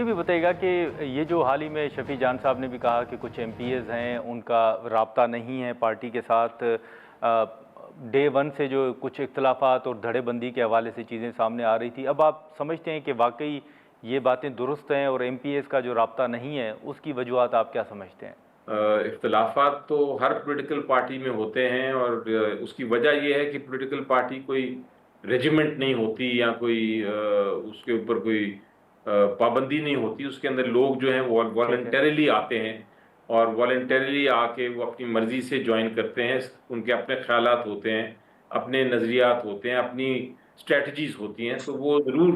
بھی بتائیے گا کہ یہ جو حال ہی میں شفیع جان صاحب نے بھی کہا کہ کچھ ایم پی ایز ہیں ان کا رابطہ نہیں ہے پارٹی کے ساتھ، ڈے ون سے جو کچھ اختلافات اور دھڑے بندی کے حوالے سے چیزیں سامنے آ رہی تھی، اب آپ سمجھتے ہیں کہ واقعی یہ باتیں درست ہیں اور ایم پی ایز کا جو رابطہ نہیں ہے اس کی وجوہات آپ کیا سمجھتے ہیں؟ اختلافات تو ہر پولیٹیکل پارٹی میں ہوتے ہیں، اور اس کی وجہ یہ ہے کہ پولیٹیکل پارٹی کوئی ریجیمنٹ نہیں ہوتی یا کوئی اس کے اوپر کوئی پابندی نہیں ہوتی. اس کے اندر لوگ جو ہیں وہ ٹھیک ہے، والنٹریلی آتے ہیں، اور والنٹریلی آ کے وہ اپنی مرضی سے جوائن کرتے ہیں. ان کے اپنے خیالات ہوتے ہیں، اپنے نظریات ہوتے ہیں، اپنی اسٹریٹجیز ہوتی ہیں، تو وہ ضرور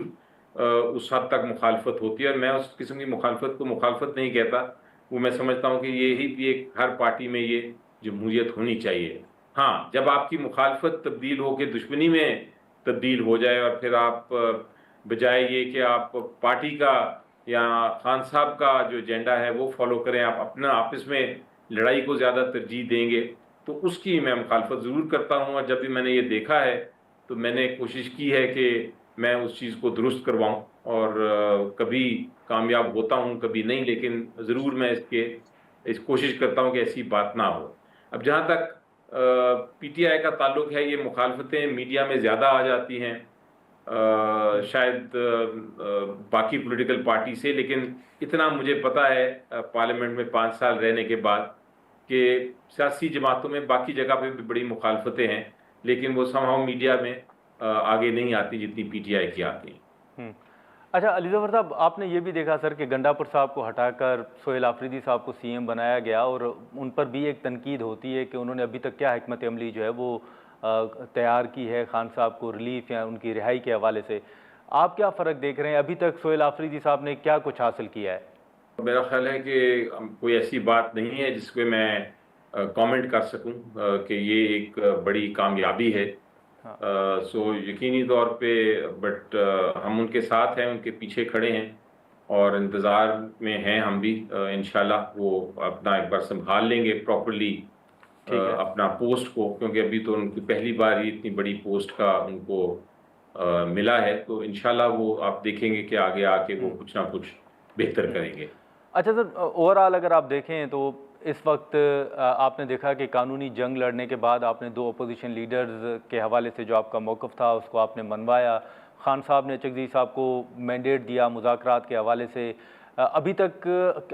اس حد تک مخالفت ہوتی ہے. اور میں اس قسم کی مخالفت کو مخالفت نہیں کہتا، وہ میں سمجھتا ہوں کہ یہی بھی ایک ہر پارٹی میں یہ جمہوریت ہونی چاہیے. ہاں، جب آپ کی مخالفت تبدیل ہو کے دشمنی میں تبدیل ہو جائے، اور پھر آپ بجائے یہ کہ آپ پارٹی کا یا خان صاحب کا جو ایجنڈا ہے وہ فالو کریں، آپ اپنا آپس میں لڑائی کو زیادہ ترجیح دیں گے، تو اس کی میں مخالفت ضرور کرتا ہوں. اور جب بھی میں نے یہ دیکھا ہے تو میں نے کوشش کی ہے کہ میں اس چیز کو درست کرواؤں، اور کبھی کامیاب ہوتا ہوں کبھی نہیں، لیکن ضرور میں اس کوشش کرتا ہوں کہ ایسی بات نہ ہو. اب جہاں تک پی ٹی آئی کا تعلق ہے، یہ مخالفتیں میڈیا میں زیادہ آ جاتی ہیں شاید باقی پولیٹیکل پارٹی سے، لیکن اتنا مجھے پتا ہے پارلیمنٹ میں 5 سال رہنے کے بعد کہ سیاسی جماعتوں میں باقی جگہ پہ بھی بڑی مخالفتیں ہیں، لیکن وہ سمہاؤ میڈیا میں آگے نہیں آتی جتنی پی ٹی آئی کی آتی ہیں. اچھا علی ظفر صاحب، آپ نے یہ بھی دیکھا سر کہ گنڈاپور صاحب کو ہٹا کر سہیل آفریدی صاحب کو سی ایم بنایا گیا، اور ان پر بھی ایک تنقید ہوتی ہے کہ انہوں نے ابھی تک کیا حکمت عملی جو ہے وہ تیار کی ہے خان صاحب کو ریلیف یا ان کی رہائی کے حوالے سے. آپ کیا فرق دیکھ رہے ہیں؟ ابھی تک سہیل آفریدی صاحب نے کیا کچھ حاصل کیا ہے؟ میرا خیال ہے کہ کوئی ایسی بات نہیں ہے جس پہ میں کامنٹ کر سکوں کہ یہ ایک بڑی کامیابی ہے. سو یقینی طور پہ بٹ ہم ان کے ساتھ ہیں، ان کے پیچھے کھڑے ہیں، اور انتظار میں ہیں ہم بھی. انشاءاللہ وہ اپنا ایک بار سنبھال لیں گے پراپرلی اپنا پوسٹ کو، کیونکہ ابھی تو ان کی پہلی بار ہی اتنی بڑی پوسٹ کا ان کو ملا ہے. تو انشاءاللہ وہ آپ دیکھیں گے کہ آگے آ کے وہ کچھ نہ کچھ بہتر کریں گے. اچھا سر، اوور آل اگر آپ دیکھیں تو اس وقت آپ نے دیکھا کہ قانونی جنگ لڑنے کے بعد آپ نے 2 اپوزیشن لیڈرز کے حوالے سے جو آپ کا موقف تھا اس کو آپ نے منوایا. خان صاحب نے چکزئی صاحب کو مینڈیٹ دیا مذاکرات کے حوالے سے. ابھی تک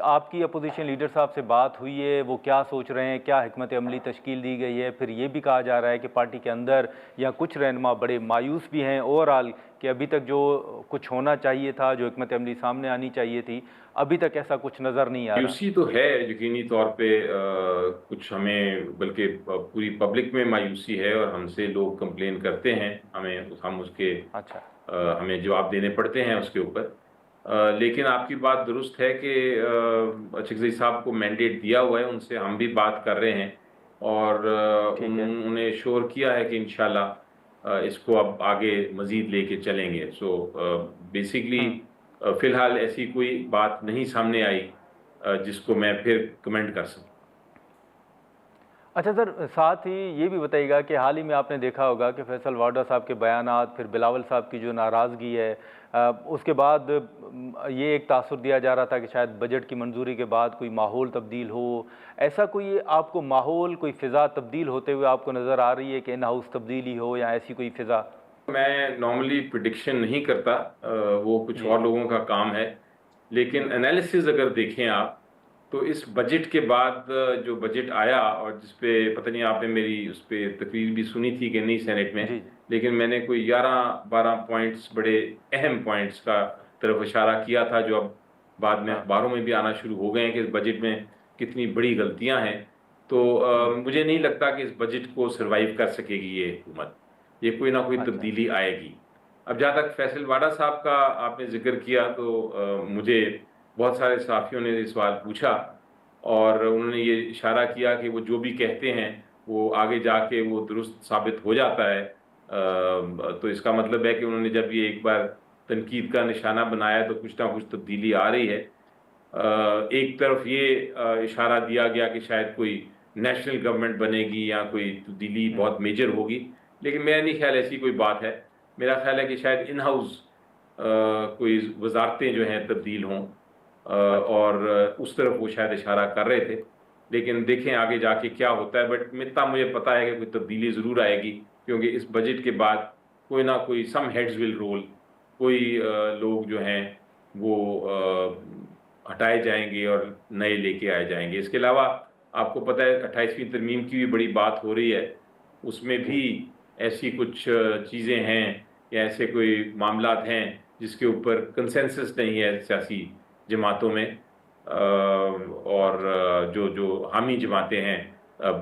آپ کی اپوزیشن لیڈر صاحب سے بات ہوئی ہے؟ وہ کیا سوچ رہے ہیں؟ کیا حکمت عملی تشکیل دی گئی ہے؟ پھر یہ بھی کہا جا رہا ہے کہ پارٹی کے اندر یا کچھ رہنما بڑے مایوس بھی ہیں اوور آل کہ ابھی تک جو کچھ ہونا چاہیے تھا، جو حکمت عملی سامنے آنی چاہیے تھی، ابھی تک ایسا کچھ نظر نہیں آ رہا. مایوسی تو ہے یقینی طور پہ، کچھ ہمیں بلکہ پوری پبلک میں مایوسی ہے، اور ہم سے لوگ کمپلین کرتے ہیں، ہم اس کے ہمیں جواب دینے پڑتے ہیں اس کے اوپر. لیکن آپ کی بات درست ہے کہ چکزئی صاحب کو مینڈیٹ دیا ہوا ہے، ان سے ہم بھی بات کر رہے ہیں، اور انہوں نے شور کیا ہے کہ انشاءاللہ اس کو اب آگے مزید لے کے چلیں گے. سو بیسیکلی فی الحال ایسی کوئی بات نہیں سامنے آئی جس کو میں پھر کمنٹ کر سکوں. اچھا سر، ساتھ ہی یہ بھی بتائیے گا کہ حال ہی میں آپ نے دیکھا ہوگا کہ فیصل واڈا صاحب کے بیانات، پھر بلاول صاحب کی جو ناراضگی ہے، اس کے بعد یہ ایک تاثر دیا جا رہا تھا کہ شاید بجٹ کی منظوری کے بعد کوئی ماحول تبدیل ہو. ایسا کوئی آپ کو ماحول، کوئی فضا تبدیل ہوتے ہوئے آپ کو نظر آ رہی ہے کہ ان ہاؤس تبدیلی ہو یا ایسی کوئی فضا؟ میں نارملی پریڈکشن نہیں کرتا، وہ کچھ اور لوگوں کا کام ہے، لیکن انالیسز اگر دیکھیں آپ تو اس بجٹ کے بعد جو بجٹ آیا، اور جس پہ پتہ نہیں آپ نے میری اس پہ تقریر بھی سنی تھی کہ نہیں سینٹ میں، لیکن میں نے کوئی 11-12 پوائنٹس، بڑے اہم پوائنٹس کا طرف اشارہ کیا تھا، جو اب بعد میں اخباروں میں بھی آنا شروع ہو گئے ہیں کہ اس بجٹ میں کتنی بڑی غلطیاں ہیں. تو مجھے نہیں لگتا کہ اس بجٹ کو سروائیو کر سکے گی یہ حکومت، یہ کوئی نہ کوئی تبدیلی آئے گی. اب جہاں تک فیصل واڈا صاحب کا آپ نے ذکر کیا، تو مجھے بہت سارے صحافیوں نے یہ سوال پوچھا، اور انہوں نے یہ اشارہ کیا کہ وہ جو بھی کہتے ہیں وہ آگے جا کے وہ درست ثابت ہو جاتا ہے. تو اس کا مطلب ہے کہ انہوں نے جب یہ ایک بار تنقید کا نشانہ بنایا تو کچھ نہ کچھ تبدیلی آ رہی ہے. ایک طرف یہ اشارہ دیا گیا کہ شاید کوئی نیشنل گورنمنٹ بنے گی یا کوئی تبدیلی بہت میجر ہوگی، لیکن میرا نہیں خیال ایسی کوئی بات ہے. میرا خیال ہے کہ شاید ان ہاؤس کوئی وزارتیں جو ہیں تبدیل ہوں، اور اس طرف وہ شاید اشارہ کر رہے تھے، لیکن دیکھیں آگے جا کے کیا ہوتا ہے. بٹ اتنا مجھے پتا ہے کہ کوئی تبدیلی ضرور آئے گی، کیونکہ اس بجٹ کے بعد کوئی نہ کوئی سم ہیڈز ول رول، کوئی لوگ جو ہیں وہ ہٹائے جائیں گے اور نئے لے کے آئے جائیں گے. اس کے علاوہ آپ کو پتہ ہے 28ویں ترمیم کی بھی بڑی بات ہو رہی ہے، اس میں بھی ایسی کچھ چیزیں ہیں یا ایسے کوئی معاملات ہیں جس کے اوپر کنسنسس نہیں ہے سیاسی جماعتوں میں، اور جو حامی جماعتیں ہیں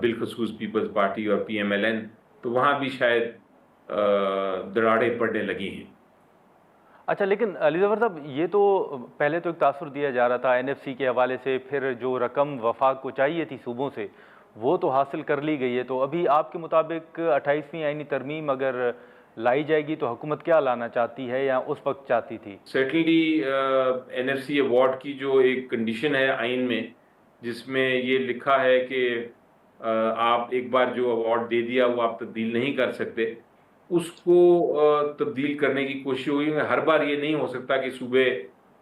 بالخصوص پیپلز پارٹی اور PMLN، تو وہاں بھی شاید دراڑیں پڑنے لگی ہیں. اچھا، لیکن علی ظفر صاحب یہ تو پہلے تو ایک تاثر دیا جا رہا تھا NFC کے حوالے سے، پھر جو رقم وفاق کو چاہیے تھی صوبوں سے وہ تو حاصل کر لی گئی ہے. تو ابھی آپ کے مطابق 28ویں آئینی ترمیم اگر لائی جائے گی تو حکومت کیا لانا چاہتی ہے یا اس وقت چاہتی تھی؟ سرٹنلی NFC ایوارڈ کی جو ایک کنڈیشن ہے آئین میں، جس میں یہ لکھا ہے کہ آپ ایک بار جو ایوارڈ دے دیا وہ آپ تبدیل نہیں کر سکتے، اس کو تبدیل کرنے کی کوشش ہوئی. ہر بار یہ نہیں ہو سکتا کہ صوبے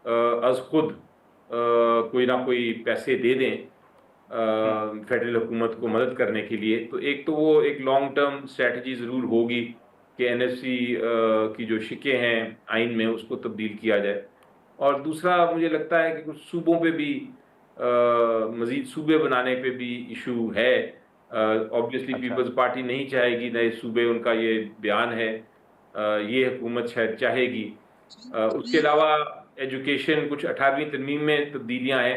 از خود کوئی نہ کوئی پیسے دے دیں فیڈرل حکومت کو مدد کرنے کے لیے. تو ایک تو وہ ایک لانگ ٹرم اسٹریٹجی ضرور ہوگی کہ NFC کی جو شکیں ہیں آئین میں اس کو تبدیل کیا جائے. اور دوسرا مجھے لگتا ہے کہ کچھ صوبوں پہ بھی مزید صوبے بنانے پہ بھی ایشو ہے. آبویسلی پیپلز پارٹی نہیں چاہے گی نئے صوبے، ان کا یہ بیان ہے، یہ حکومت شاید چاہے گی. اس کے علاوہ ایجوکیشن، کچھ 18ویں ترمیم میں تبدیلیاں ہیں.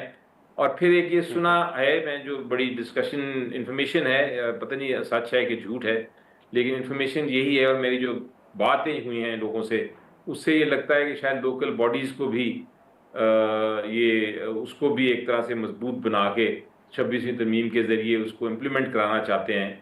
اور پھر ایک یہ سنا ہے میں، جو بڑی ڈسکشن انفارمیشن ہے، پتہ نہیں سچ ہے کہ جھوٹ ہے، لیکن انفارمیشن یہی ہے، اور میری جو باتیں ہوئی ہیں لوگوں سے اس سے یہ لگتا ہے کہ شاید لوکل باڈیز کو بھی یہ اس کو بھی ایک طرح سے مضبوط بنا کے 26ویں ترمیم کے ذریعے اس کو امپلیمنٹ کرانا چاہتے ہیں.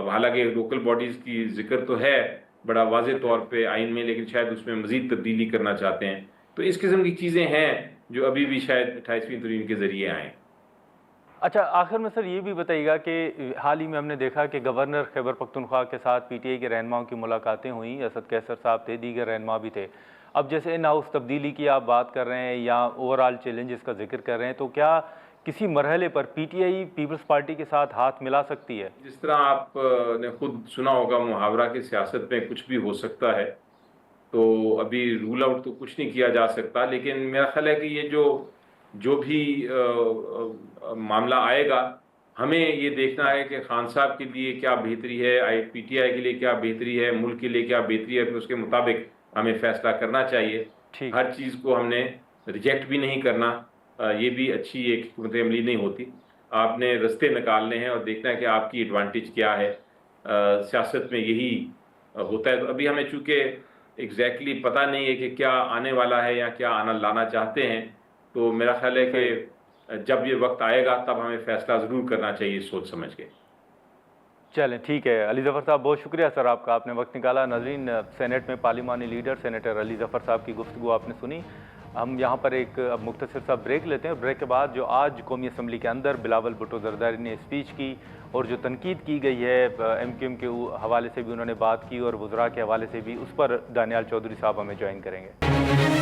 حالانکہ لوکل باڈیز کی ذکر تو ہے بڑا واضح طور پہ آئین میں، لیکن شاید اس میں مزید تبدیلی کرنا چاہتے ہیں. تو اس قسم کی چیزیں ہیں جو ابھی بھی شاید 28ویں ترمیم کے ذریعے آئیں. اچھا، آخر میں سر یہ بھی بتائیے گا کہ حال ہی میں ہم نے دیکھا کہ گورنر خیبر پختونخوا کے ساتھ PTI کے رہنماؤں کی ملاقاتیں ہوئیں، اسد قیصر صاحب تھے، دیگر رہنما بھی تھے. اب جیسے ان ہاؤس تبدیلی کی آپ بات کر رہے ہیں یا اوور آل چیلنجز کا ذکر کر رہے ہیں، تو کیا کسی مرحلے پر PTI پیپلز پارٹی کے ساتھ ہاتھ ملا سکتی ہے؟ جس طرح آپ نے خود سنا ہوگا محاورہ کی سیاست میں کچھ بھی ہو سکتا ہے، تو ابھی رول آؤٹ تو کچھ نہیں کیا جا سکتا. لیکن میرا خیال ہے کہ یہ جو بھی معاملہ آئے گا، ہمیں یہ دیکھنا ہے کہ خان صاحب کے لیے کیا بہتری ہے، PTI کے لیے کیا بہتری ہے، ملک کے لیے کیا بہتری ہے، پھر اس کے مطابق ہمیں فیصلہ کرنا چاہیے. ہر چیز کو ہم نے ریجیکٹ بھی نہیں کرنا، یہ بھی اچھی ایک حکمت عملی نہیں ہوتی. آپ نے رستے نکالنے ہیں اور دیکھنا ہے کہ آپ کی ایڈوانٹیج کیا ہے. سیاست میں یہی ہوتا ہے. تو ابھی ہمیں چونکہ ایگزیکٹلی پتہ نہیں ہے کہ کیا آنے والا ہے یا کیا لانا چاہتے ہیں، تو میرا خیال ہے کہ جب یہ وقت آئے گا تب ہمیں فیصلہ ضرور کرنا چاہیے سوچ سمجھ کے. چلیں ٹھیک ہے. علی ظفر صاحب بہت شکریہ سر آپ کا، آپ نے وقت نکالا. ناظرین، سینٹ میں پارلیمانی لیڈر سینیٹر علی ظفر صاحب کی گفتگو آپ نے سنی. ہم یہاں پر ایک اب مختصر سا بریک لیتے ہیں. بریک کے بعد جو آج قومی اسمبلی کے اندر بلاول بھٹو زرداری نے اسپیچ کی اور جو تنقید کی گئی ہے MQM کے حوالے سے بھی انہوں نے بات کی اور وزراء کے حوالے سے بھی، اس پر دانیال چودھری صاحب ہمیں جوائن کریں گے.